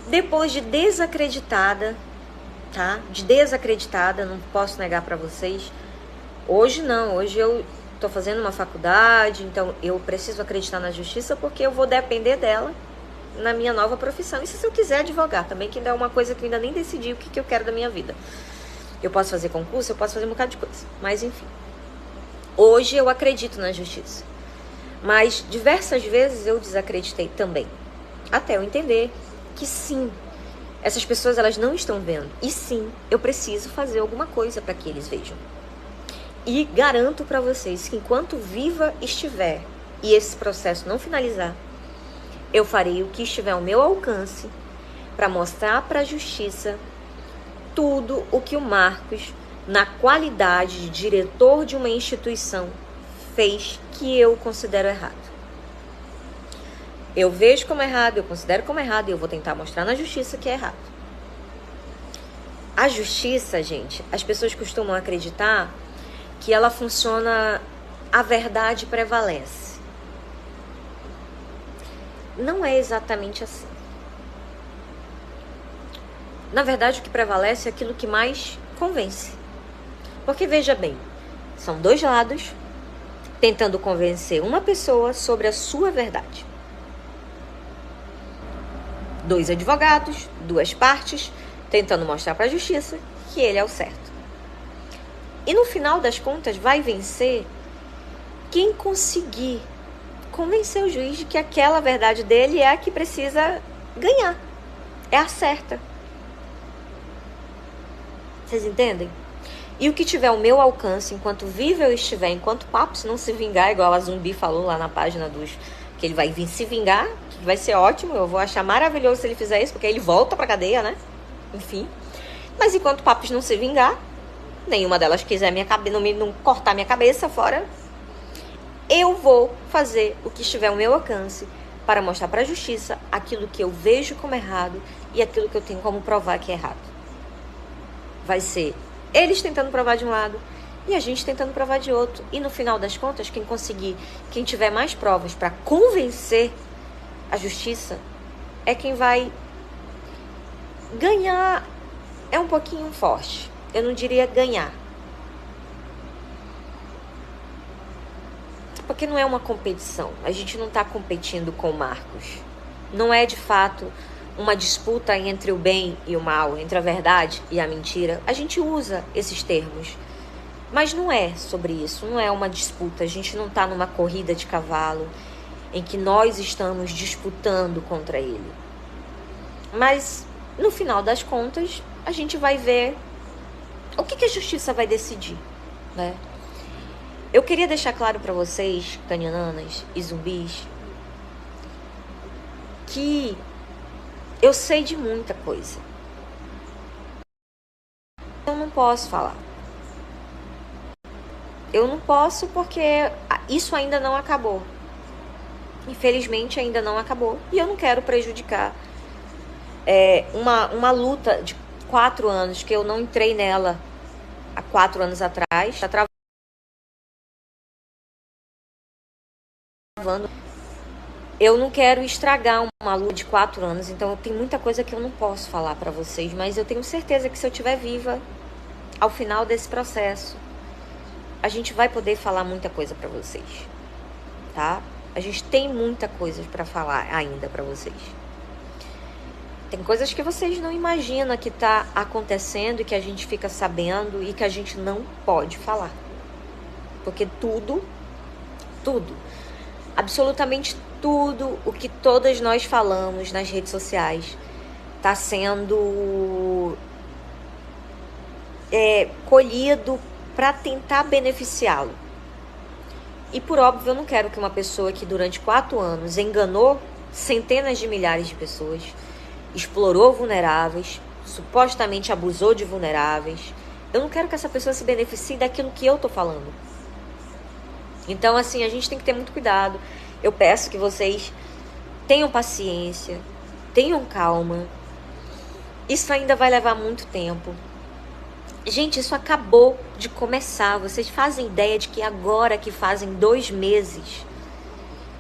Depois de desacreditada, tá? De desacreditada, não posso negar pra vocês. Hoje não, hoje eu tô fazendo uma faculdade, então eu preciso acreditar na justiça porque eu vou depender dela na minha nova profissão. Isso se eu quiser advogar também, que ainda é uma coisa que eu ainda nem decidi o que eu quero da minha vida. Eu posso fazer concurso, eu posso fazer um bocado de coisa, mas enfim. Hoje eu acredito na justiça, mas diversas vezes eu desacreditei também, até eu entender que sim, essas pessoas elas não estão vendo, e sim, eu preciso fazer alguma coisa para que eles vejam. E garanto para vocês que enquanto viva estiver e esse processo não finalizar, eu farei o que estiver ao meu alcance para mostrar para a justiça tudo o que o Marcos, na qualidade de diretor de uma instituição, fez que eu considero errado. Eu vejo como errado, eu considero como errado e eu vou tentar mostrar na justiça que é errado. A justiça, gente, as pessoas costumam acreditar que ela funciona, a verdade prevalece. Não é exatamente assim. Na verdade, o que prevalece é aquilo que mais convence. Porque veja bem, são dois lados tentando convencer uma pessoa sobre a sua verdade. Dois advogados, duas partes, tentando mostrar para a justiça que ele é o certo. E no final das contas vai vencer quem conseguir convencer o juiz de que aquela verdade dele é a que precisa ganhar. É a certa. Vocês entendem? E o que tiver ao meu alcance, enquanto vivo eu estiver, enquanto Papos não se vingar, igual a Zumbi falou lá na página dos... que ele vai vir se vingar, que vai ser ótimo, eu vou achar maravilhoso se ele fizer isso, porque aí ele volta pra cadeia, né? Enfim. Mas enquanto Papos não se vingar, nenhuma delas quiser não cortar minha cabeça fora, eu vou fazer o que estiver ao meu alcance para mostrar pra justiça aquilo que eu vejo como errado e aquilo que eu tenho como provar que é errado. Vai ser eles tentando provar de um lado e a gente tentando provar de outro. E no final das contas, quem tiver mais provas para convencer a justiça é quem vai ganhar. É um pouquinho forte. Eu não diria ganhar. Porque não é uma competição. A gente não está competindo com o Marcos. Não é de fato uma disputa entre o bem e o mal, entre a verdade e a mentira. A gente usa esses termos, mas não é sobre isso, não é uma disputa. A gente não está numa corrida de cavalo em que nós estamos disputando contra ele. Mas, no final das contas, a gente vai ver o que a justiça vai decidir, né? Eu queria deixar claro para vocês, caniananas e zumbis, que eu sei de muita coisa. Eu não posso falar. Eu não posso porque isso ainda não acabou. Infelizmente ainda não acabou. E eu não quero prejudicar uma luta de 4 anos que eu não entrei nela há 4 anos atrás. Tá travando. Eu não quero estragar uma luta de 4 anos, então tem muita coisa que eu não posso falar pra vocês, mas eu tenho certeza que se eu estiver viva ao final desse processo, a gente vai poder falar muita coisa pra vocês, tá? A gente tem muita coisa pra falar ainda pra vocês. Tem coisas que vocês não imaginam que tá acontecendo e que a gente fica sabendo e que a gente não pode falar. Porque tudo, absolutamente tudo o que todas nós falamos nas redes sociais está sendo colhido para tentar beneficiá-lo. E por óbvio, eu não quero que uma pessoa que durante 4 anos enganou centenas de milhares de pessoas, explorou vulneráveis, supostamente abusou de vulneráveis, eu não quero que essa pessoa se beneficie daquilo que eu tô falando. Então, assim, a gente tem que ter muito cuidado. Eu peço que vocês tenham paciência, tenham calma. Isso ainda vai levar muito tempo. Gente, isso acabou de começar. Vocês fazem ideia de que agora que fazem 2 meses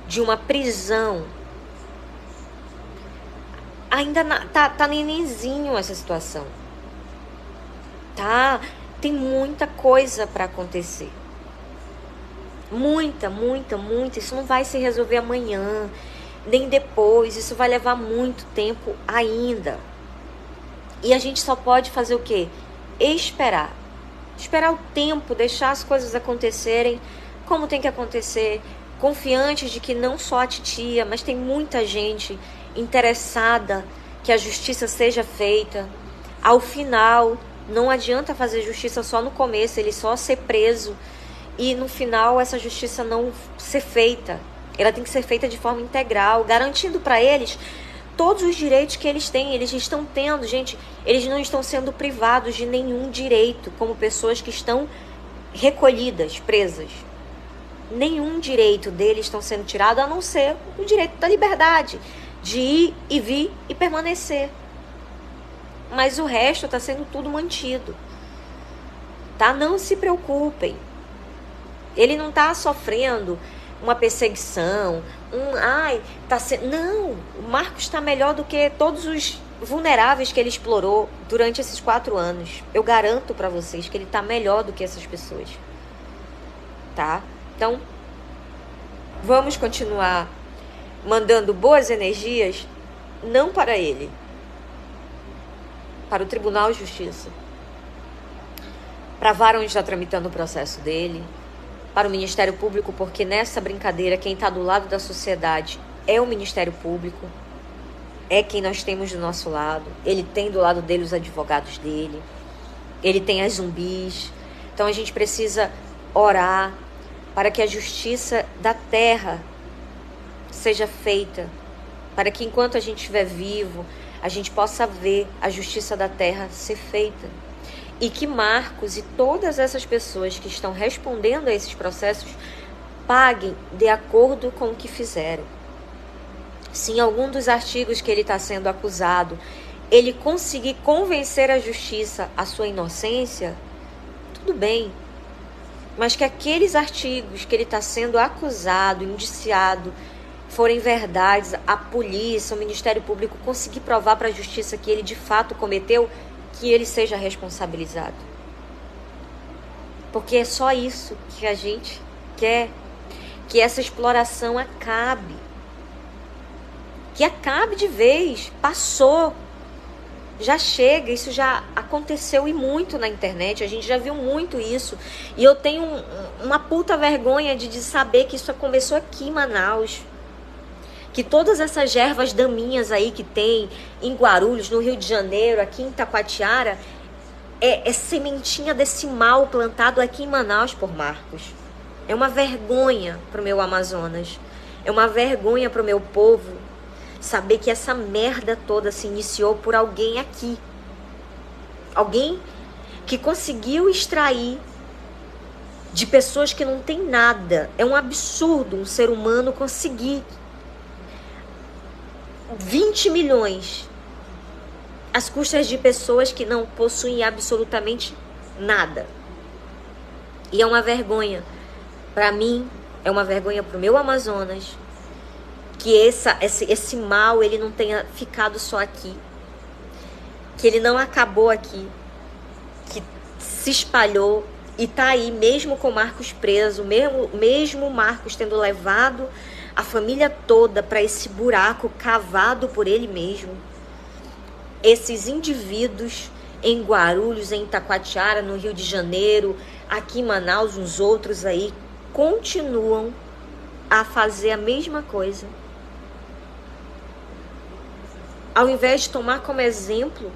de uma prisão, ainda tá nenenzinho essa situação. Tá? Tem muita coisa para acontecer. Muita. Isso não vai se resolver amanhã, nem depois. Isso vai levar muito tempo ainda. E a gente só pode fazer o quê? Esperar. Esperar o tempo, deixar as coisas acontecerem como tem que acontecer, confiantes de que não só a titia, mas tem muita gente interessada que a justiça seja feita. Ao final, não adianta fazer justiça só no começo, ele só ser preso e no final essa justiça não ser feita. Ela tem que ser feita de forma integral, garantindo para eles todos os direitos que eles têm. Eles estão tendo, gente, eles não estão sendo privados de nenhum direito como pessoas que estão recolhidas, presas. Nenhum direito deles estão sendo tirado, a não ser o direito da liberdade, de ir e vir e permanecer. Mas o resto está sendo tudo mantido. Tá? Não se preocupem. Ele não está sofrendo uma perseguição, Não, o Marcos está melhor do que todos os vulneráveis que ele explorou durante esses 4 anos. Eu garanto para vocês que ele está melhor do que essas pessoas. Tá? Então, vamos continuar mandando boas energias, não para ele, para o Tribunal de Justiça, para a vara onde está tramitando o processo dele, para o Ministério Público, porque nessa brincadeira quem está do lado da sociedade é o Ministério Público, é quem nós temos do nosso lado. Ele tem do lado dele os advogados dele, ele tem as zumbis. Então a gente precisa orar para que a justiça da terra seja feita, para que enquanto a gente estiver vivo, a gente possa ver a justiça da terra ser feita. E que Marcos e todas essas pessoas que estão respondendo a esses processos paguem de acordo com o que fizeram. Se em algum dos artigos que ele está sendo acusado, ele conseguir convencer a justiça a sua inocência, tudo bem. Mas que aqueles artigos que ele está sendo acusado, indiciado, forem verdades, a polícia, o Ministério Público conseguir provar para a justiça que ele de fato cometeu, que ele seja responsabilizado. Porque é só isso que a gente quer, que essa exploração acabe. Que acabe de vez, passou. Já chega, isso já aconteceu e muito na internet, a gente já viu muito isso. E eu tenho uma puta vergonha de saber que isso começou aqui em Manaus. Que todas essas ervas daminhas aí que tem em Guarulhos, no Rio de Janeiro, aqui em Taquatiara, é sementinha desse mal plantado aqui em Manaus por Marcos. É uma vergonha pro meu Amazonas. É uma vergonha pro meu povo saber que essa merda toda se iniciou por alguém aqui. Alguém que conseguiu extrair de pessoas que não tem nada. É um absurdo um ser humano conseguir 20 milhões às custas de pessoas que não possuem absolutamente nada. E é uma vergonha para mim, é uma vergonha para o meu Amazonas, que esse mal ele não tenha ficado só aqui, que ele não acabou aqui, que se espalhou e tá aí mesmo com o Marcos preso, mesmo Marcos tendo levado a família toda para esse buraco cavado por ele mesmo. Esses indivíduos em Guarulhos, em Taquatiara, no Rio de Janeiro, aqui em Manaus, uns outros aí, continuam a fazer a mesma coisa. Ao invés de tomar como exemplo,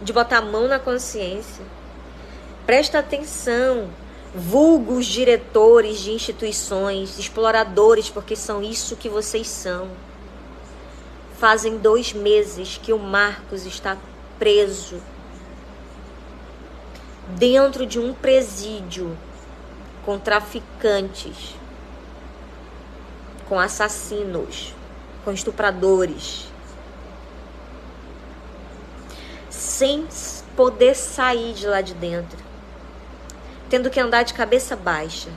de botar a mão na consciência, presta atenção, vulgos diretores de instituições, exploradores, porque são isso que vocês são. Fazem 2 meses que o Marcos está preso dentro de um presídio com traficantes, com assassinos, com estupradores, sem poder sair de lá de dentro, tendo que andar de cabeça baixa,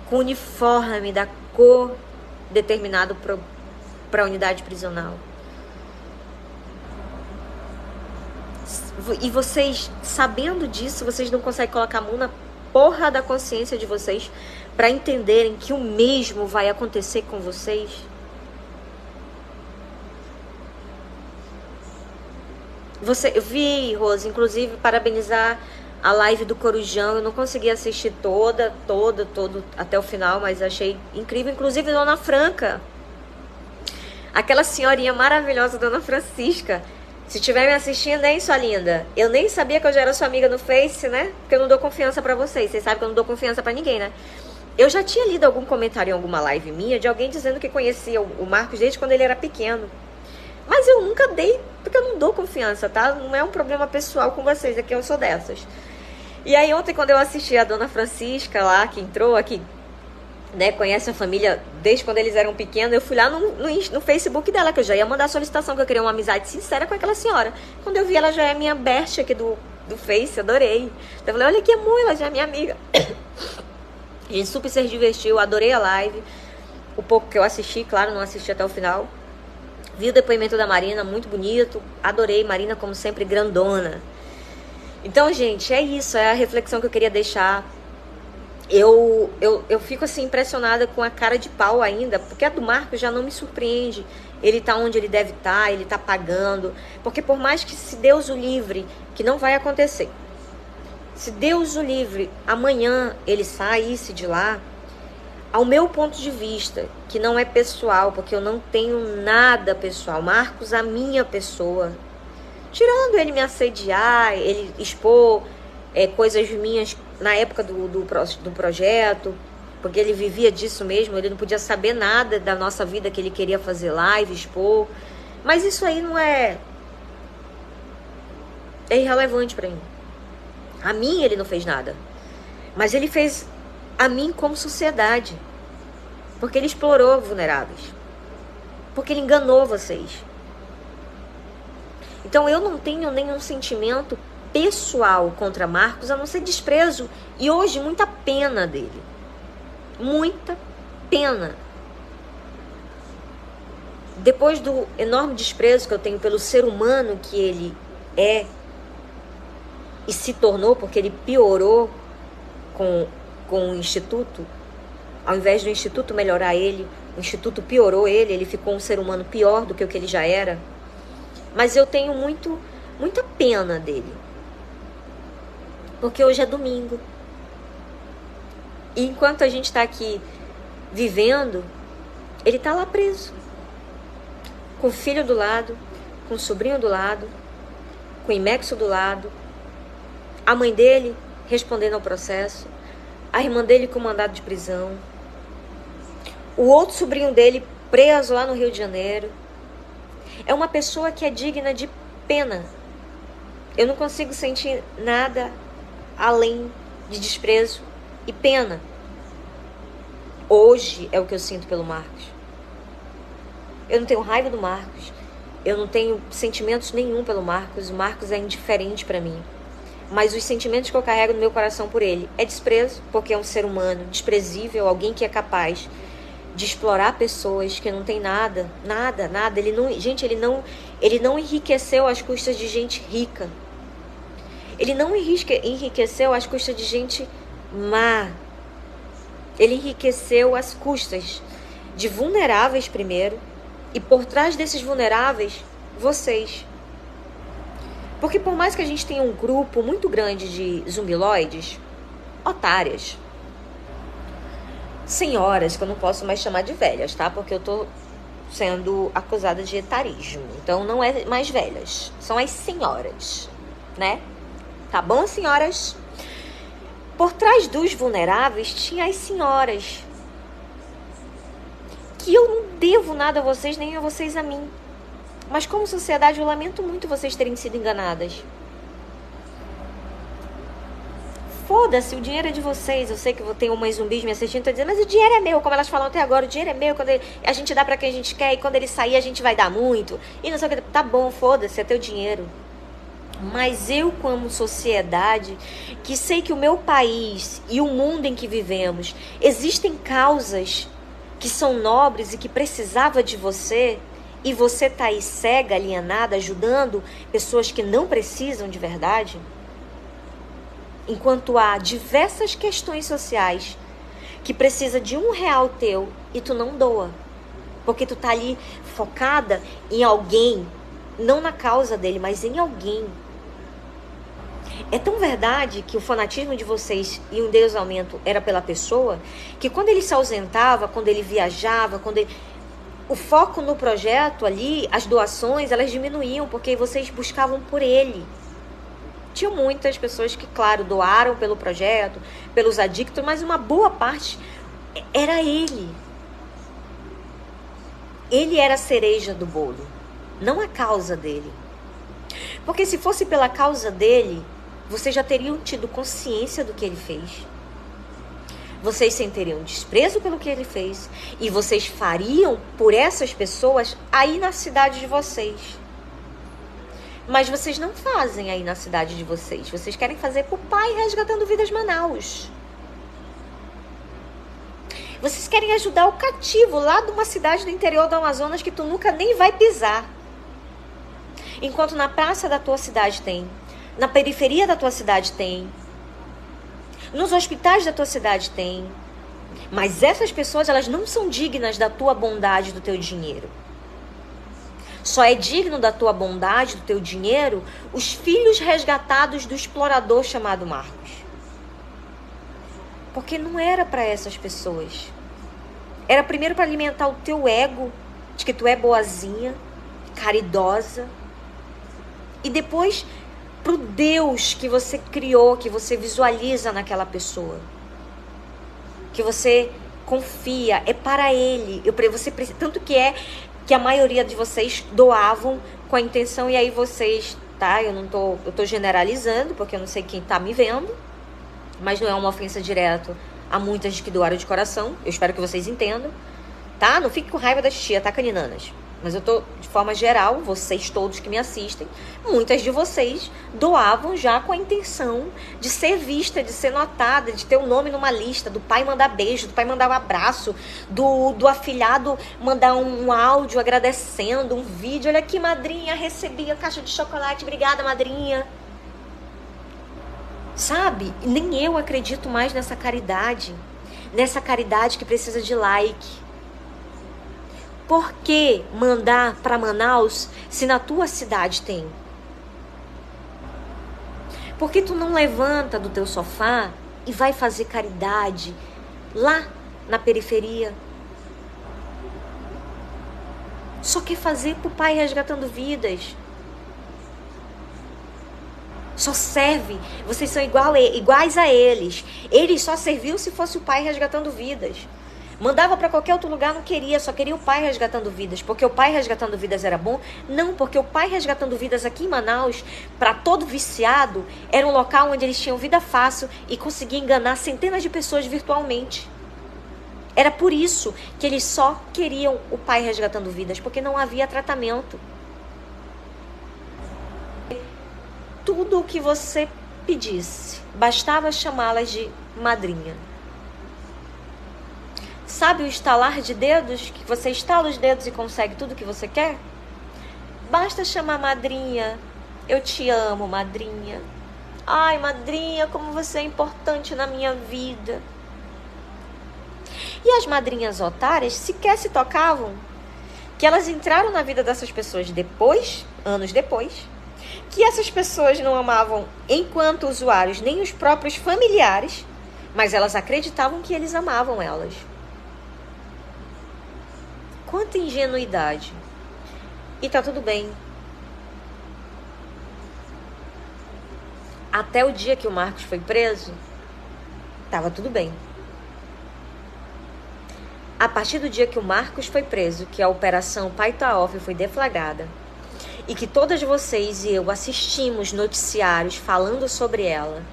com uniforme da cor determinado para a unidade prisional. E vocês, sabendo disso, vocês não conseguem colocar a mão na porra da consciência de vocês para entenderem que o mesmo vai acontecer com vocês? Eu vi, Rose, inclusive, parabenizar a live do Corujão. Eu não consegui assistir toda, até o final, mas achei incrível. Inclusive, Dona Franca, aquela senhorinha maravilhosa, Dona Francisca. Se estiver me assistindo, hein, sua linda? Eu nem sabia que eu já era sua amiga no Face, né? Porque eu não dou confiança pra vocês. Vocês sabem que eu não dou confiança pra ninguém, né? Eu já tinha lido algum comentário em alguma live minha de alguém dizendo que conhecia o Marcos desde quando ele era pequeno. Mas eu nunca dei, porque eu não dou confiança, tá? Não é um problema pessoal com vocês, é que eu sou dessas. E aí ontem, quando eu assisti a Dona Francisca lá, que entrou aqui, né, conhece a família desde quando eles eram pequenos, eu fui lá no Facebook dela, que eu já ia mandar a solicitação, que eu queria uma amizade sincera com aquela senhora. Quando eu vi, ela já é minha best aqui do Face, adorei. Então eu falei, olha que amor, ela já é minha amiga. A gente super se divertiu, adorei a live. O pouco que eu assisti, claro, não assisti até o final. Vi o depoimento da Marina, muito bonito. Adorei, Marina, como sempre, grandona. Então, gente, é isso, é a reflexão que eu queria deixar. Eu fico assim impressionada com a cara de pau ainda, porque a do Marcos já não me surpreende. Ele tá onde ele deve estar, ele tá pagando. Porque por mais que, se Deus o livre, que não vai acontecer, se Deus o livre, amanhã ele saísse de lá, ao meu ponto de vista, que não é pessoal, porque eu não tenho nada pessoal, Marcos, a minha pessoa, tirando ele me assediar, ele expor coisas minhas na época do projeto, porque ele vivia disso mesmo, ele não podia saber nada da nossa vida, que ele queria fazer live, expor, mas isso aí não é irrelevante pra mim. A mim ele não fez nada, mas ele fez a mim como sociedade, porque ele explorou vulneráveis, porque ele enganou vocês. Então eu não tenho nenhum sentimento pessoal contra Marcos, a não ser desprezo e hoje muita pena dele. Muita pena. Depois do enorme desprezo que eu tenho pelo ser humano que ele é e se tornou, porque ele piorou com o Instituto, ao invés do Instituto melhorar ele, o Instituto piorou ele ficou um ser humano pior do que o que ele já era. Mas eu tenho muita pena dele. Porque hoje é domingo. E enquanto a gente está aqui vivendo, ele está lá preso. Com o filho do lado, com o sobrinho do lado, com o Imexo do lado, a mãe dele respondendo ao processo, a irmã dele com mandado de prisão, o outro sobrinho dele preso lá no Rio de Janeiro. É uma pessoa que é digna de pena. Eu não consigo sentir nada além de desprezo e pena. Hoje é o que eu sinto pelo Marcos. Eu não tenho raiva do Marcos. Eu não tenho sentimentos nenhum pelo Marcos. O Marcos é indiferente para mim. Mas os sentimentos que eu carrego no meu coração por ele é desprezo, porque é um ser humano desprezível, alguém que é capaz de explorar pessoas que não tem nada. Ele não enriqueceu às custas de gente rica. Ele não enriqueceu às custas de gente má. Ele enriqueceu às custas de vulneráveis primeiro, e por trás desses vulneráveis, vocês. Porque por mais que a gente tenha um grupo muito grande de zumbiloides, otárias, senhoras, que eu não posso mais chamar de velhas, tá? Porque eu tô sendo acusada de etarismo. Então não é mais velhas, são as senhoras, né? Tá bom, senhoras? Por trás dos vulneráveis tinha as senhoras. Que eu não devo nada a vocês, nem a vocês a mim. Mas como sociedade eu lamento muito vocês terem sido enganadas. Foda-se, o dinheiro é de vocês. Eu sei que tem umas zumbis me assistindo, tô dizendo, mas o dinheiro é meu, como elas falam até agora, o dinheiro é meu, a gente dá pra quem a gente quer, e quando ele sair a gente vai dar muito, e não sei o que, tá bom, foda-se, é teu dinheiro. Mas eu, como sociedade, que sei que o meu país e o mundo em que vivemos, existem causas que são nobres e que precisava de você, e você tá aí cega, alienada, ajudando pessoas que não precisam de verdade? Enquanto há diversas questões sociais que precisa de R$ 1 teu e tu não doa, porque tu tá ali focada em alguém, não na causa dele, mas em alguém. É tão verdade que o fanatismo de vocês e o endeusamento era pela pessoa, que quando ele se ausentava, quando ele viajava, o foco no projeto ali, as doações, elas diminuíam, porque vocês buscavam por ele. Tinha muitas pessoas que, claro, doaram pelo projeto, pelos adictos, mas uma boa parte era ele. Ele era a cereja do bolo, não a causa dele. Porque se fosse pela causa dele, vocês já teriam tido consciência do que ele fez. Vocês sentiriam desprezo pelo que ele fez. E vocês fariam por essas pessoas aí na cidade de vocês. Mas vocês não fazem aí na cidade de vocês. Vocês querem fazer pro Pai Resgatando Vidas Manaus. Vocês querem ajudar o cativo lá de uma cidade do interior do Amazonas que tu nunca nem vai pisar. Enquanto na praça da tua cidade tem, na periferia da tua cidade tem, nos hospitais da tua cidade tem. Mas essas pessoas, elas não são dignas da tua bondade, do teu dinheiro. Só é digno da tua bondade, do teu dinheiro, os filhos resgatados do explorador chamado Marcos. Porque não era para essas pessoas. Era primeiro para alimentar o teu ego, de que tu é boazinha, caridosa. E depois pro Deus que você criou, que você visualiza naquela pessoa. Que você confia, é para ele. Tanto que é que a maioria de vocês doavam com a intenção, e aí vocês, tá? Eu tô generalizando, porque eu não sei quem tá me vendo, mas não é uma ofensa direta a muitas que doaram de coração. Eu espero que vocês entendam, tá? Não fique com raiva das tia, tá, caninanas? Mas eu tô, de forma geral, vocês todos que me assistem, muitas de vocês doavam já com a intenção de ser vista, de ser notada, de ter o nome numa lista, do pai mandar beijo, do pai mandar um abraço, do afilhado mandar um áudio agradecendo, um vídeo. Olha aqui, madrinha, recebi a caixa de chocolate, obrigada, madrinha. Sabe? Nem eu acredito mais nessa caridade que precisa de like. Por que mandar para Manaus se na tua cidade tem? Por que tu não levanta do teu sofá e vai fazer caridade lá na periferia? Só quer fazer pro Pai Resgatando Vidas. Só serve. Vocês são iguais a eles. Eles só serviam se fosse o Pai Resgatando Vidas. Mandava para qualquer outro lugar, não queria, só queria o Pai Resgatando Vidas. Porque o Pai Resgatando Vidas era bom? Não, porque o Pai Resgatando Vidas aqui em Manaus, para todo viciado, era um local onde eles tinham vida fácil e conseguiam enganar centenas de pessoas virtualmente. Era por isso que eles só queriam o Pai Resgatando Vidas, porque não havia tratamento. Tudo o que você pedisse, bastava chamá-las de madrinha. Sabe o estalar de dedos? Que você estala os dedos e consegue tudo que você quer? Basta chamar madrinha. Eu te amo, madrinha. Ai, madrinha, como você é importante na minha vida. E as madrinhas otárias sequer se tocavam que elas entraram na vida dessas pessoas depois, anos depois, que essas pessoas não amavam enquanto usuários nem os próprios familiares, mas elas acreditavam que eles amavam elas. Quanta ingenuidade. E tá tudo bem. Até o dia que o Marcos foi preso, tava tudo bem. A partir do dia que o Marcos foi preso, que a Operação Paitaoff foi deflagrada, e que todas vocês e eu assistimos noticiários falando sobre ela,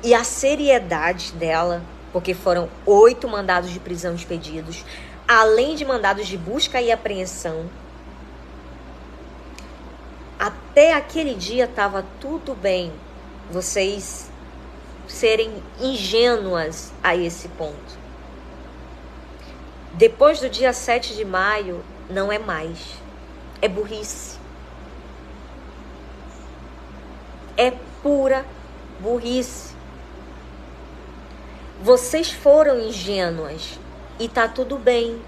e a seriedade dela, porque foram 8 mandados de prisão expedidos, além de mandados de busca e apreensão. Até aquele dia estava tudo bem vocês serem ingênuas a esse ponto. Depois do dia 7 de maio, não é mais. É burrice. É pura burrice. Vocês foram ingênuas e tá tudo bem.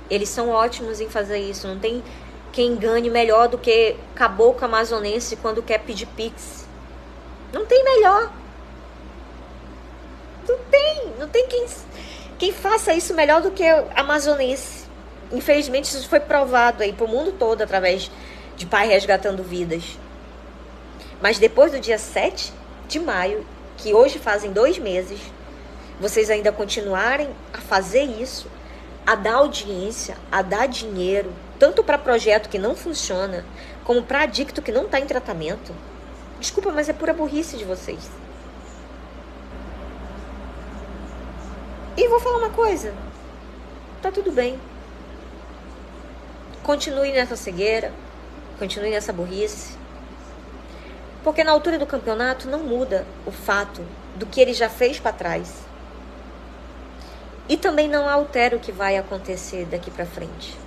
Eles são ótimos em fazer isso. Não tem quem ganhe melhor do que caboclo amazonense quando quer pedir pix. Não tem melhor. Não tem quem faça isso melhor do que amazonense. Infelizmente isso foi provado aí pro mundo todo através de Pai Resgatando Vidas. Mas depois do dia 7 de maio, que hoje fazem 2 meses, vocês ainda continuarem a fazer isso, a dar audiência, a dar dinheiro, tanto para projeto que não funciona, como para adicto que não está em tratamento. Desculpa, mas é pura burrice de vocês. E vou falar uma coisa. Tá tudo bem. Continue nessa cegueira, continue nessa burrice. Porque na altura do campeonato não muda o fato do que ele já fez para trás. E também não altera o que vai acontecer daqui para frente.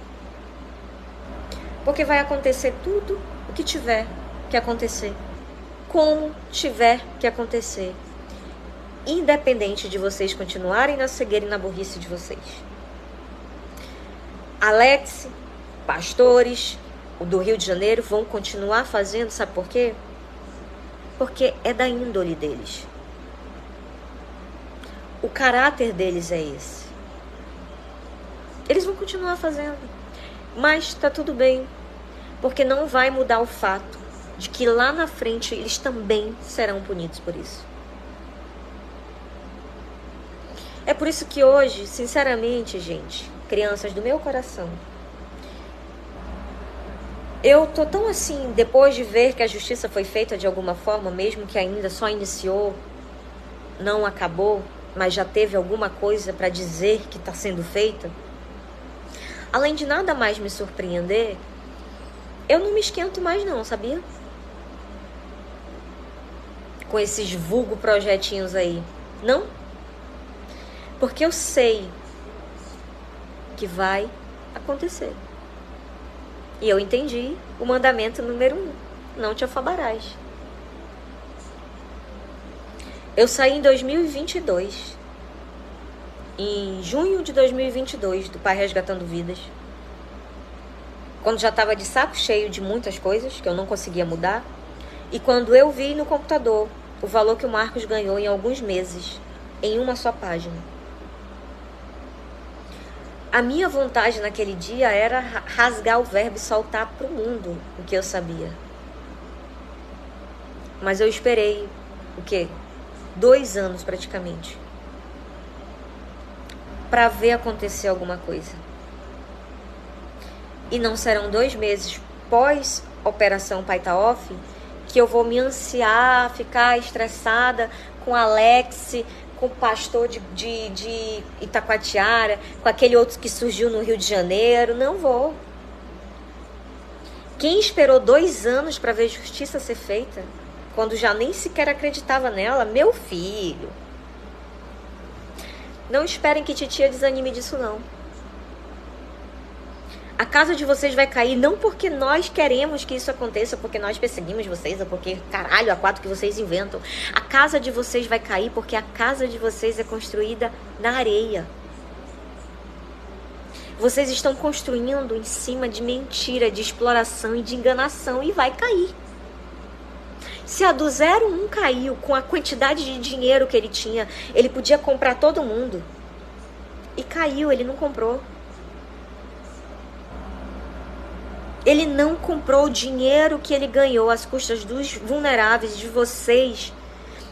Porque vai acontecer tudo o que tiver que acontecer. Como tiver que acontecer. Independente de vocês continuarem na cegueira e na burrice de vocês. Alex, pastores, o do Rio de Janeiro vão continuar fazendo, sabe por quê? Porque é da índole deles. O caráter deles é esse. Eles vão continuar fazendo. Mas tá tudo bem. Porque não vai mudar o fato de que lá na frente eles também serão punidos por isso. É por isso que hoje, sinceramente, gente, crianças do meu coração, eu tô tão assim, depois de ver que a justiça foi feita de alguma forma, mesmo que ainda só iniciou, não acabou, mas já teve alguma coisa para dizer que está sendo feita, além de nada mais me surpreender, eu não me esquento mais não, sabia? Com esses vulgo projetinhos aí. Não? Porque eu sei que vai acontecer. E eu entendi o mandamento número 1. Não te afobarás. Eu saí em 2022. Em junho de 2022, do Pai Resgatando Vidas. Quando já estava de saco cheio de muitas coisas que eu não conseguia mudar. E quando eu vi no computador o valor que o Marcos ganhou em alguns meses, em uma só página. A minha vontade naquele dia era rasgar o verbo e soltar para o mundo o que eu sabia. Mas eu esperei, o quê? 2 anos praticamente. Para ver acontecer alguma coisa. E não serão 2 meses pós Operação Pai Tá Off que eu vou me ansiar, ficar estressada com Alex, com o pastor de Itacoatiara, com aquele outro que surgiu no Rio de Janeiro. Não vou. Quem esperou 2 anos para ver justiça ser feita, quando já nem sequer acreditava nela, meu filho. Não esperem que titia desanime disso, não. A casa de vocês vai cair não porque nós queremos que isso aconteça, porque nós perseguimos vocês, ou porque, caralho, a 4 que vocês inventam. A casa de vocês vai cair porque a casa de vocês é construída na areia. Vocês estão construindo em cima de mentira, de exploração e de enganação e vai cair. Se a do 01 caiu com a quantidade de dinheiro que ele tinha, ele podia comprar todo mundo. E caiu, ele não comprou. Ele não comprou o dinheiro que ele ganhou às custas dos vulneráveis, de vocês.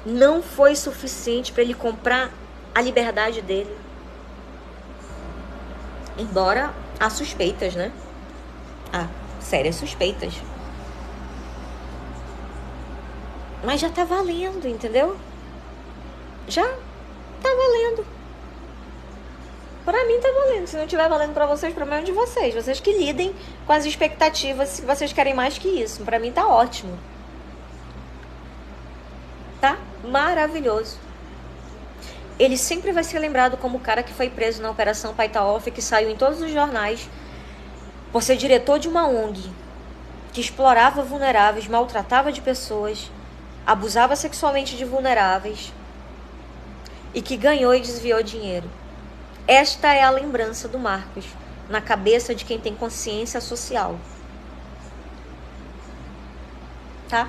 Não foi suficiente para ele comprar a liberdade dele. Embora há suspeitas, né? Há sérias suspeitas. Mas já tá valendo, entendeu? Já tá valendo. Pra mim tá valendo. Se não tiver valendo pra vocês, o problema é de vocês. Vocês que lidem com as expectativas, se vocês querem mais que isso. Pra mim tá ótimo. Tá maravilhoso. ele sempre vai ser lembrado como o cara que foi preso na Operação Paitaoff, que saiu em todos os jornais por ser diretor de uma ONG que explorava vulneráveis, maltratava de pessoas, abusava sexualmente de vulneráveis e que ganhou e desviou dinheiro. Esta é a lembrança do Marcos na cabeça de quem tem consciência social. Tá?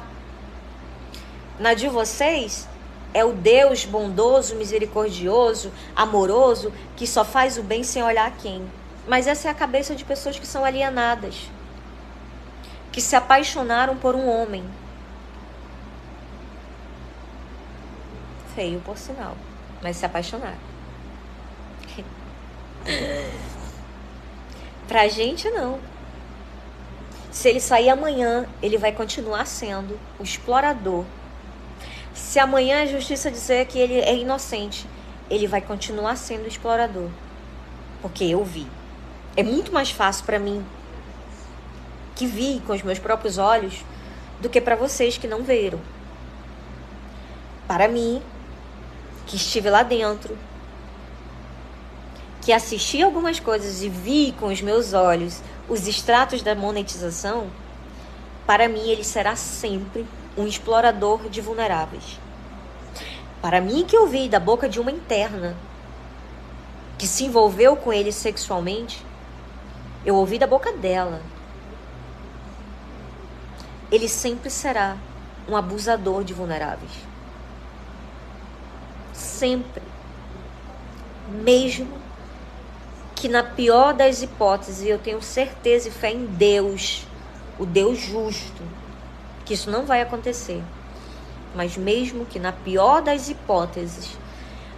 Na de vocês é o Deus bondoso, misericordioso, amoroso, que só faz o bem sem olhar a quem. Mas essa é a cabeça de pessoas que são alienadas, que se apaixonaram por um homem. Feio, por sinal, mas se apaixonaram. Pra gente, não. Se ele sair amanhã, ele vai continuar sendo o explorador. Se amanhã a justiça dizer que ele é inocente, ele vai continuar sendo o explorador. Porque eu vi. É muito mais fácil pra mim, que vi com os meus próprios olhos, do que pra vocês que não viram. Para mim, que estive lá dentro, que assisti algumas coisas e vi com os meus olhos os extratos da monetização, para mim ele será sempre um explorador de vulneráveis. Para mim, que eu vi da boca de uma interna que se envolveu com ele sexualmente, eu ouvi da boca dela, ele sempre será um abusador de vulneráveis. Sempre. Mesmo que na pior das hipóteses, eu tenho certeza e fé em Deus, o Deus justo, que isso não vai acontecer. Mas mesmo que na pior das hipóteses,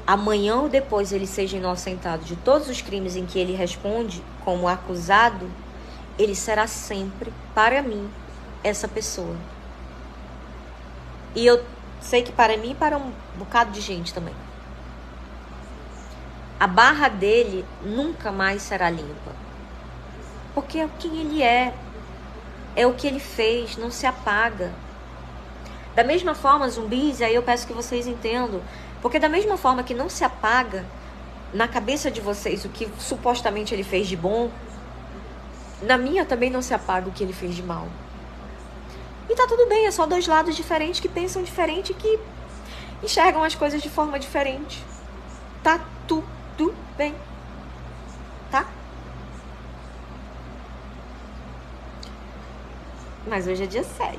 amanhã ou depois ele seja inocentado de todos os crimes em que ele responde como acusado, ele será sempre, para mim, essa pessoa. E eu sei que para mim e para um bocado de gente também. A barra dele nunca mais será limpa. Porque é quem ele é o que ele fez, não se apaga. Da mesma forma, zumbis, aí eu peço que vocês entendam, porque da mesma forma que não se apaga na cabeça de vocês o que supostamente ele fez de bom, na minha também não se apaga o que ele fez de mal. E tá tudo bem, é só dois lados diferentes que pensam diferente e que enxergam as coisas de forma diferente. Tá tudo bem, tá? Mas hoje é dia 7.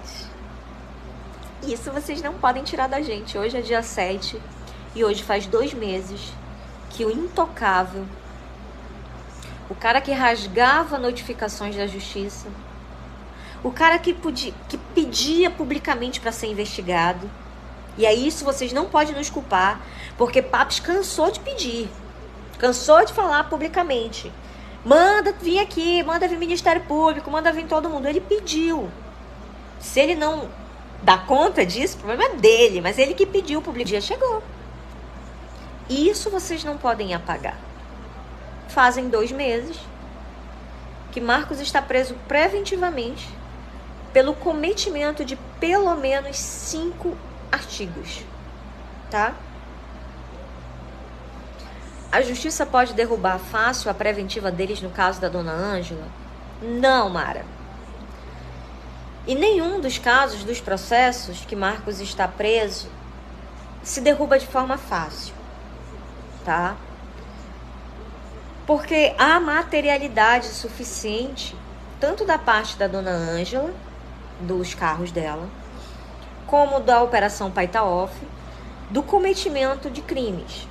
Isso vocês não podem tirar da gente. Hoje é dia 7 e hoje faz 2 meses que o intocável, o cara que rasgava notificações da justiça, o cara que pedia publicamente para ser investigado, e aí isso vocês não podem nos culpar, porque Papos cansou de pedir. Cansou de falar publicamente. Manda vir aqui, manda vir Ministério Público, manda vir todo mundo. Ele pediu. Se ele não dá conta disso, o problema é dele. Mas ele que pediu, o público dia chegou. E isso vocês não podem apagar. Fazem 2 meses que Marcos está preso preventivamente pelo cometimento de pelo menos 5 artigos. Tá? A justiça pode derrubar fácil a preventiva deles no caso da dona Ângela? Não, Mara. E nenhum dos casos, dos processos que Marcos está preso, se derruba de forma fácil, tá? Porque há materialidade suficiente, tanto da parte da dona Ângela, dos carros dela, como da Operação Paitaoff, do cometimento de crimes.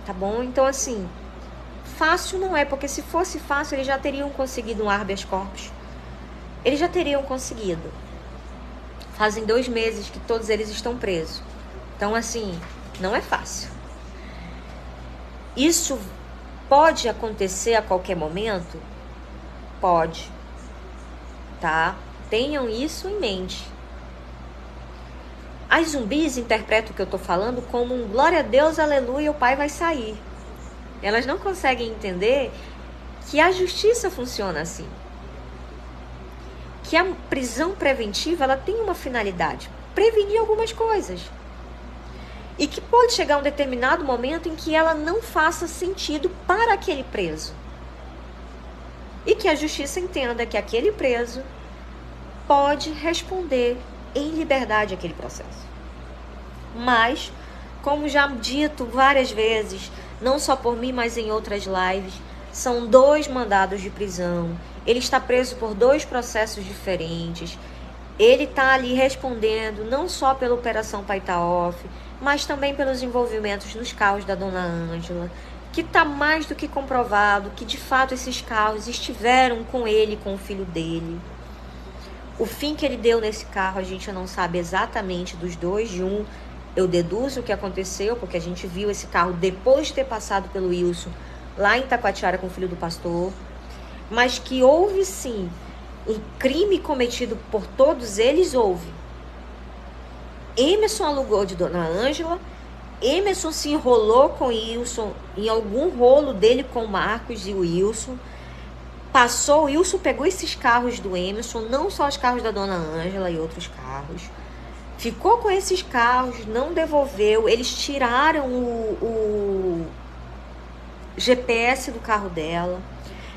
Tá bom? Então, assim, fácil não é, porque se fosse fácil, eles já teriam conseguido um habeas corpus. Eles já teriam conseguido. Fazem 2 meses que todos eles estão presos. Então, assim, não é fácil. Isso pode acontecer a qualquer momento? Pode. Tá? Tenham isso em mente. As zumbis interpretam o que eu tô falando como um glória a Deus, aleluia, o pai vai sair. Elas não conseguem entender que a justiça funciona assim. Que a prisão preventiva, ela tem uma finalidade: prevenir algumas coisas. E que pode chegar um determinado momento em que ela não faça sentido para aquele preso. E que a justiça entenda que aquele preso pode responder em liberdade aquele processo. Mas, como já dito várias vezes, não só por mim, mas em outras lives, são 2 mandados de prisão. Ele está preso por 2 processos diferentes. Ele está ali respondendo não só pela Operação Paitaoff, mas também pelos envolvimentos nos carros da dona Ângela, que está mais do que comprovado que de fato esses carros estiveram com ele, com o filho dele. O fim que ele deu nesse carro a gente não sabe exatamente dos 2. De um, eu deduzo o que aconteceu, porque a gente viu esse carro depois de ter passado pelo Wilson lá em Taquatiara com o filho do pastor. Mas que houve sim um crime cometido por todos eles, houve. Emerson alugou de dona Ângela, Emerson se enrolou com o Wilson, em algum rolo dele com o Marcos e o Wilson. Passou, o Wilson pegou esses carros do Emerson, não só os carros da dona Ângela e outros carros. Ficou com esses carros, não devolveu. Eles tiraram o GPS do carro dela.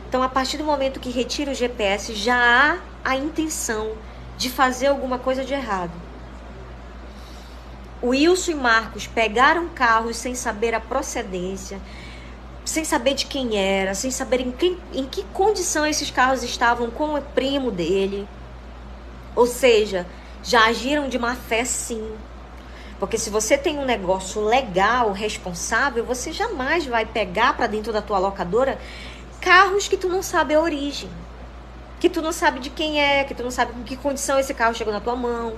Então, a partir do momento que retira o GPS, já há a intenção de fazer alguma coisa de errado. O Wilson e Marcos pegaram carros sem saber a procedência, sem saber de quem era, sem saber em que condição esses carros estavam com o primo dele. Ou seja, já agiram de má fé, sim. Porque se você tem um negócio legal, responsável, você jamais vai pegar para dentro da tua locadora carros que tu não sabe a origem, que tu não sabe de quem é, que tu não sabe com que condição esse carro chegou na tua mão.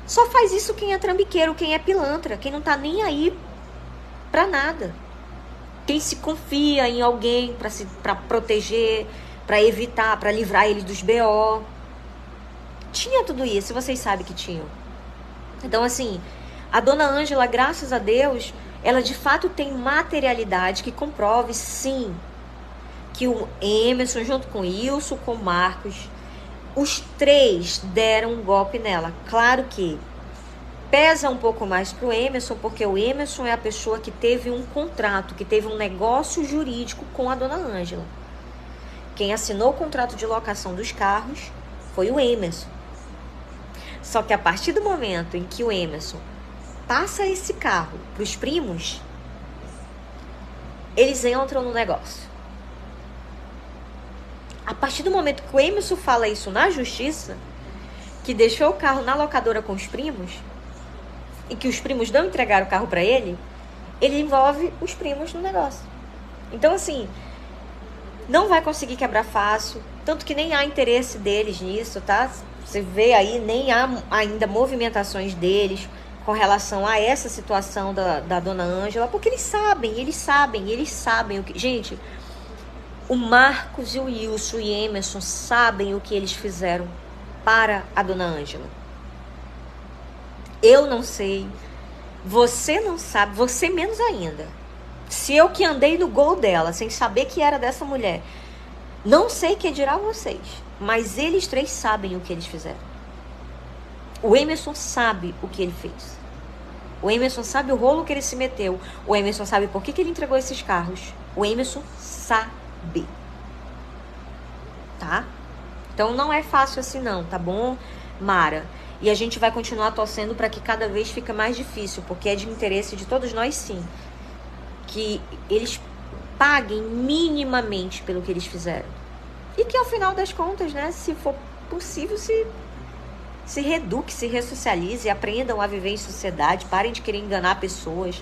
Só faz isso quem é trambiqueiro, quem é pilantra, quem não tá nem aí pra nada. Quem se confia em alguém pra proteger, pra evitar, pra livrar ele dos BO. Tinha tudo isso, vocês sabem que tinham. Então, assim, a dona Ângela, graças a Deus, ela de fato tem materialidade que comprove, sim, que o Emerson, junto com o Wilson, com o Marcos, os 3 deram um golpe nela. Claro que pesa um pouco mais pro Emerson, porque o Emerson é a pessoa que teve um contrato, que teve um negócio jurídico com a dona Ângela. Quem assinou o contrato de locação dos carros foi o Emerson. Só que a partir do momento em que o Emerson passa esse carro pros primos, eles entram no negócio. A partir do momento que o Emerson fala isso na justiça, que deixou o carro na locadora com os primos, e que os primos não entregaram o carro para ele, ele envolve os primos no negócio. Então, assim, não vai conseguir quebrar fácil, tanto que nem há interesse deles nisso, tá? Você vê aí, nem há ainda movimentações deles com relação a essa situação da dona Ângela, porque eles sabem o que... Gente, o Marcos e o Wilson e Emerson sabem o que eles fizeram para a dona Ângela. Eu não sei, você não sabe, você menos ainda. Se eu que andei no gol dela, sem saber que era dessa mulher, não sei que dirá vocês, mas eles 3 sabem o que eles fizeram. O Emerson sabe o que ele fez. O Emerson sabe o rolo que ele se meteu. O Emerson sabe por que ele entregou esses carros. O Emerson sabe. Tá? Então não é fácil assim não, tá bom, Mara? E a gente vai continuar torcendo para que cada vez fique mais difícil, porque é de interesse de todos nós, sim, que eles paguem minimamente pelo que eles fizeram. E que ao final das contas, né, se for possível, se reeduque, se ressocialize, aprendam a viver em sociedade, parem de querer enganar pessoas,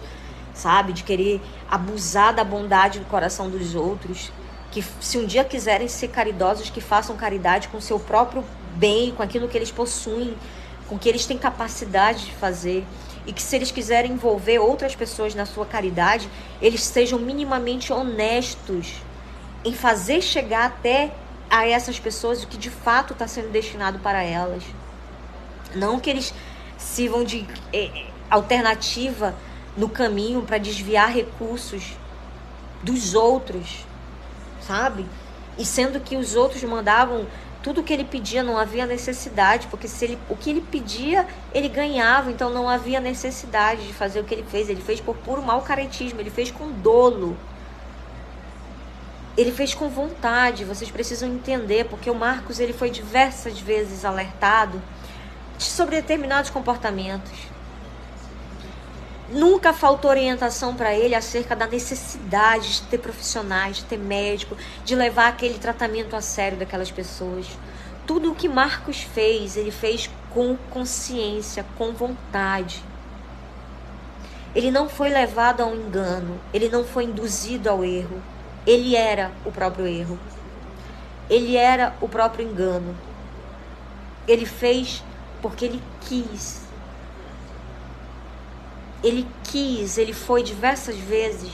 sabe? De querer abusar da bondade do coração dos outros. Que se um dia quiserem ser caridosos, que façam caridade com o seu próprio bem, com aquilo que eles possuem, com o que eles têm capacidade de fazer. E que se eles quiserem envolver outras pessoas na sua caridade, eles sejam minimamente honestos em fazer chegar até a essas pessoas o que de fato está sendo destinado para elas. Não que eles sirvam de alternativa no caminho para desviar recursos dos outros, sabe? E sendo que os outros mandavam Tudo que ele pedia não havia necessidade, porque o que ele pedia, ele ganhava, então não havia necessidade de fazer o que ele fez. Ele fez por puro mau caretismo, ele fez com dolo. Ele fez com vontade, vocês precisam entender, porque o Marcos ele foi diversas vezes alertado sobre determinados comportamentos. Nunca faltou orientação para ele acerca da necessidade de ter profissionais, de ter médico, de levar aquele tratamento a sério daquelas pessoas. Tudo o que Marcos fez, ele fez com consciência, com vontade. Ele não foi levado a um engano, ele não foi induzido ao erro. Ele era o próprio erro. Ele era o próprio engano. Ele fez porque ele quis. Ele foi diversas vezes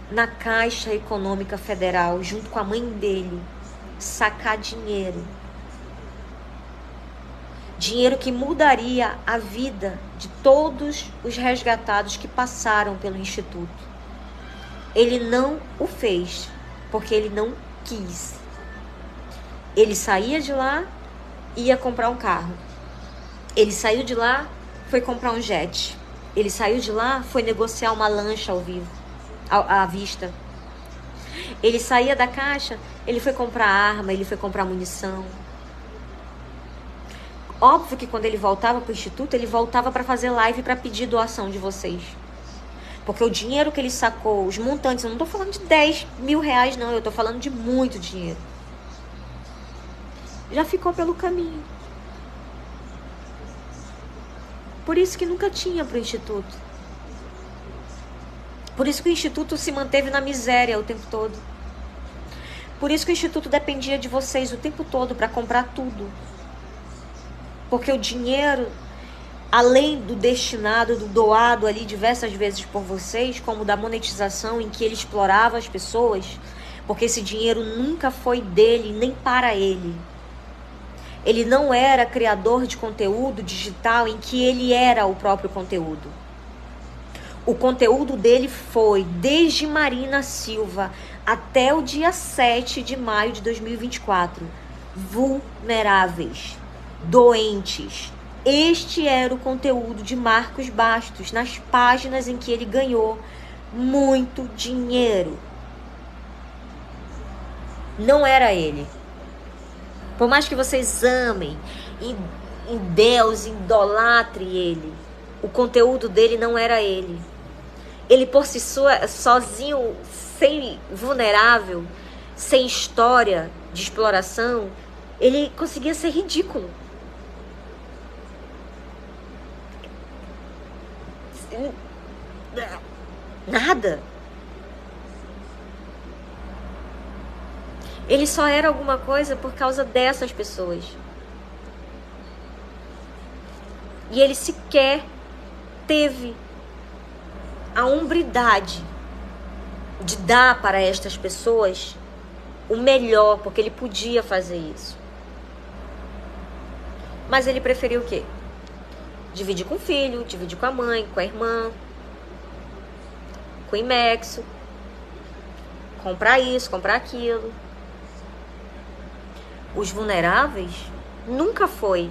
na Caixa Econômica Federal, junto com a mãe dele, sacar dinheiro. Dinheiro que mudaria a vida de todos os resgatados que passaram pelo Instituto. Ele não o fez, porque ele não quis. Ele saía de lá, ia comprar um carro. Ele saiu de lá, foi comprar um jet. Ele saiu de lá, foi negociar uma lancha ao vivo, à vista. Ele saía da Caixa, ele foi comprar arma, ele foi comprar munição. Óbvio que quando ele voltava para o Instituto, ele voltava para fazer live para pedir doação de vocês. Porque o dinheiro que ele sacou, os montantes, eu não estou falando de 10 mil reais não, eu estou falando de muito dinheiro. Já ficou pelo caminho. Por isso que nunca tinha para o Instituto. Por isso que o Instituto se manteve na miséria o tempo todo. Por isso que o Instituto dependia de vocês o tempo todo para comprar tudo. Porque o dinheiro, além do destinado, do doado ali diversas vezes por vocês, como da monetização em que ele explorava as pessoas, porque esse dinheiro nunca foi dele, nem para ele. Ele não era criador de conteúdo digital em que ele era o próprio conteúdo. O conteúdo dele foi, desde Marina Silva até o dia 7 de maio de 2024, vulneráveis, doentes. Este era o conteúdo de Marcos Bastos nas páginas em que ele ganhou muito dinheiro. Não era ele. Por mais que vocês amem, em Deus, idolatrem ele, o conteúdo dele não era ele. Ele por si só, sozinho, sem vulnerável, sem história de exploração, ele conseguia ser ridículo. Nada. Ele só era alguma coisa por causa dessas pessoas. E ele sequer teve a hombridade de dar para estas pessoas o melhor, porque ele podia fazer isso. Mas ele preferiu o quê? Dividir com o filho, dividir com a mãe, com a irmã, com o Imexo, comprar isso, comprar aquilo. Os vulneráveis nunca foi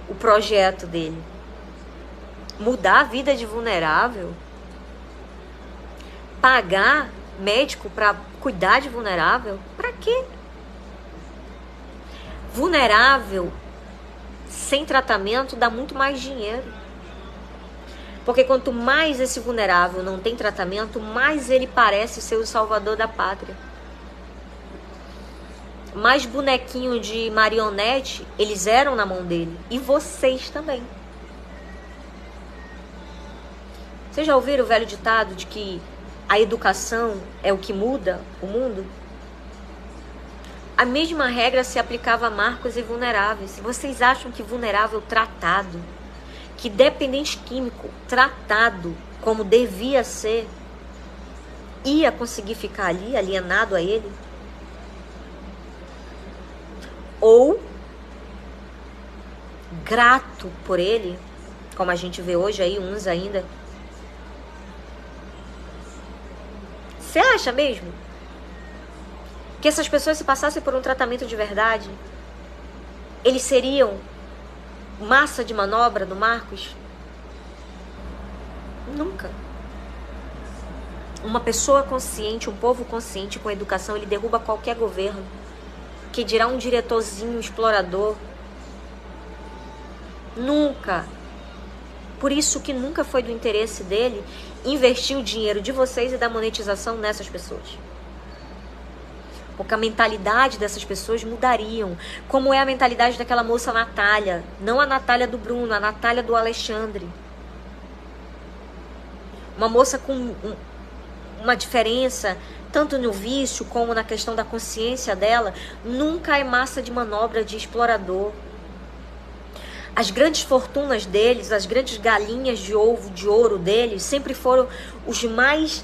o projeto dele. Mudar a vida de vulnerável, pagar médico para cuidar de vulnerável, para quê? Vulnerável sem tratamento dá muito mais dinheiro. Porque quanto mais esse vulnerável não tem tratamento, mais ele parece ser o salvador da pátria. Mais bonequinho de marionete eles eram na mão dele. E vocês também. Vocês já ouviram o velho ditado de que a educação é o que muda o mundo? A mesma regra se aplicava a Marcos e vulneráveis. Se vocês acham que vulnerável tratado, que dependente químico tratado como devia ser, ia conseguir ficar ali, alienado a ele? Ou grato por ele, como a gente vê hoje aí, uns ainda. Você acha mesmo Que essas pessoas, se passassem por um tratamento de verdade, eles seriam massa de manobra do Marcos? Nunca. Uma pessoa consciente, um povo consciente com educação, ele derruba qualquer governo. Que dirá um diretorzinho explorador? Nunca. Por isso que nunca foi do interesse dele investir o dinheiro de vocês e da monetização nessas pessoas. Porque a mentalidade dessas pessoas mudariam. Como é a mentalidade daquela moça Natália. Não a Natália do Bruno, a Natália do Alexandre. Uma moça com uma diferença, tanto no vício como na questão da consciência dela, nunca é massa de manobra de explorador. As grandes fortunas deles, as grandes galinhas de ovo, de ouro deles, sempre foram os mais...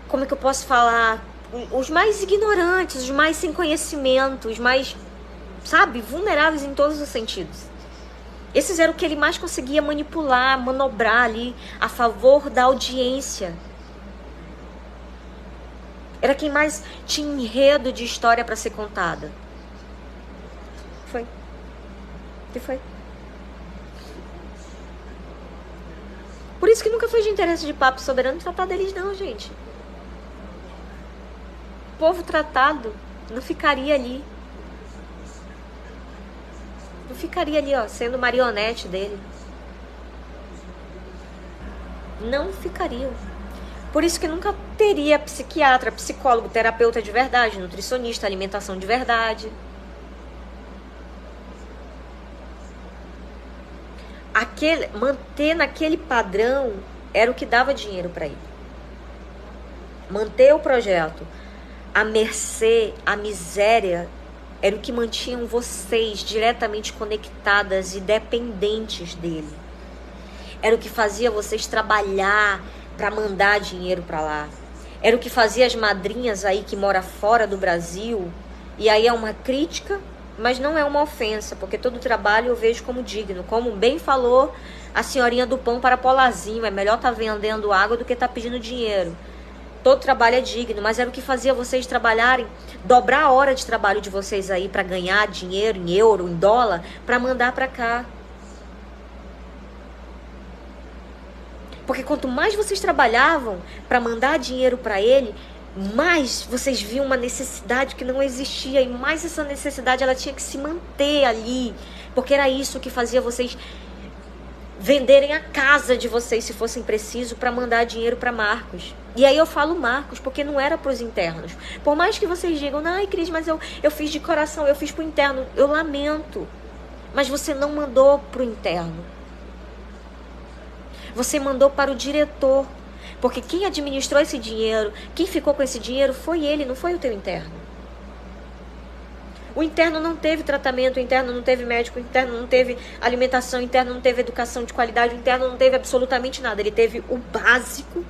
como é que eu posso falar? Os mais ignorantes, os mais sem conhecimento, os mais, sabe, vulneráveis em todos os sentidos. Esses eram o que ele mais conseguia manipular, manobrar ali a favor da audiência. Era quem mais tinha enredo de história para ser contada. Foi. Que foi. Por isso que nunca foi de interesse de Papo Soberano tratar deles não, gente. O povo tratado não ficaria ali. Não ficaria ali, ó, sendo marionete dele. Não ficariam. Por isso que nunca teria psiquiatra, psicólogo, terapeuta de verdade, nutricionista, alimentação de verdade. Manter naquele padrão era o que dava dinheiro para ele. Manter o projeto à mercê, à miséria, era o que mantinham vocês diretamente conectadas e dependentes dele. Era o que fazia vocês trabalhar para mandar dinheiro para lá. Era o que fazia as madrinhas aí que moram fora do Brasil. E aí é uma crítica, mas não é uma ofensa, porque todo trabalho eu vejo como digno. Como bem falou a senhorinha do pão para Polarzinho, é melhor estar vendendo água do que estar pedindo dinheiro. Todo trabalho é digno, mas era o que fazia vocês trabalharem, dobrar a hora de trabalho de vocês aí para ganhar dinheiro em euro, em dólar, para mandar para cá. Porque quanto mais vocês trabalhavam para mandar dinheiro para ele, mais vocês viam uma necessidade que não existia, e mais essa necessidade ela tinha que se manter ali, porque era isso que fazia vocês venderem a casa de vocês, se fossem preciso, para mandar dinheiro para Marcos. E aí eu falo Marcos, porque não era para os internos. Por mais que vocês digam, ai Cris, mas eu fiz de coração, eu fiz para o interno. Eu lamento, mas você não mandou para o interno. Você mandou para o diretor. Porque quem administrou esse dinheiro, quem ficou com esse dinheiro foi ele, não foi o teu interno. O interno não teve tratamento, o interno não teve médico, o interno não teve alimentação, o interno não teve educação de qualidade, o interno não teve absolutamente nada. Ele teve o básico,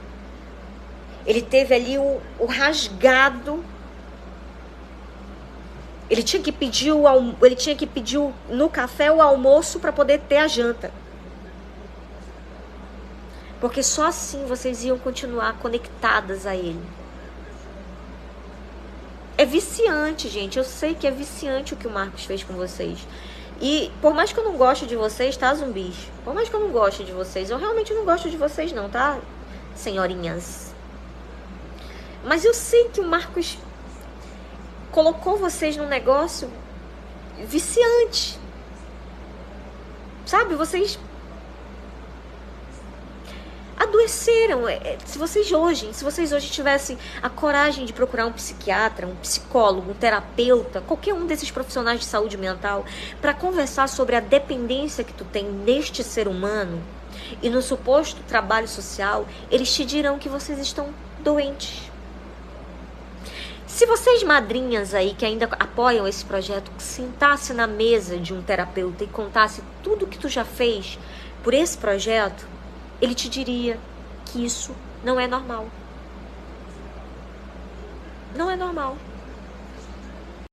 ele teve ali o rasgado. Ele tinha que pedir no café o almoço para poder ter a janta. Porque só assim vocês iam continuar conectadas a ele. É viciante, gente. Eu sei que é viciante o que o Marcos fez com vocês. E por mais que eu não goste de vocês, tá, zumbis? Por mais que eu não goste de vocês, eu realmente não gosto de vocês não, tá, senhorinhas? Mas eu sei que o Marcos colocou vocês num negócio viciante. Sabe, vocês adoeceram. Se vocês hoje tivessem a coragem de procurar um psiquiatra, um psicólogo, um terapeuta, qualquer um desses profissionais de saúde mental, para conversar sobre a dependência que tu tem neste ser humano e no suposto trabalho social, eles te dirão que vocês estão doentes. Se vocês madrinhas aí que ainda apoiam esse projeto, sentasse na mesa de um terapeuta e contasse tudo que tu já fez por esse projeto, ele te diria que isso não é normal. Não é normal.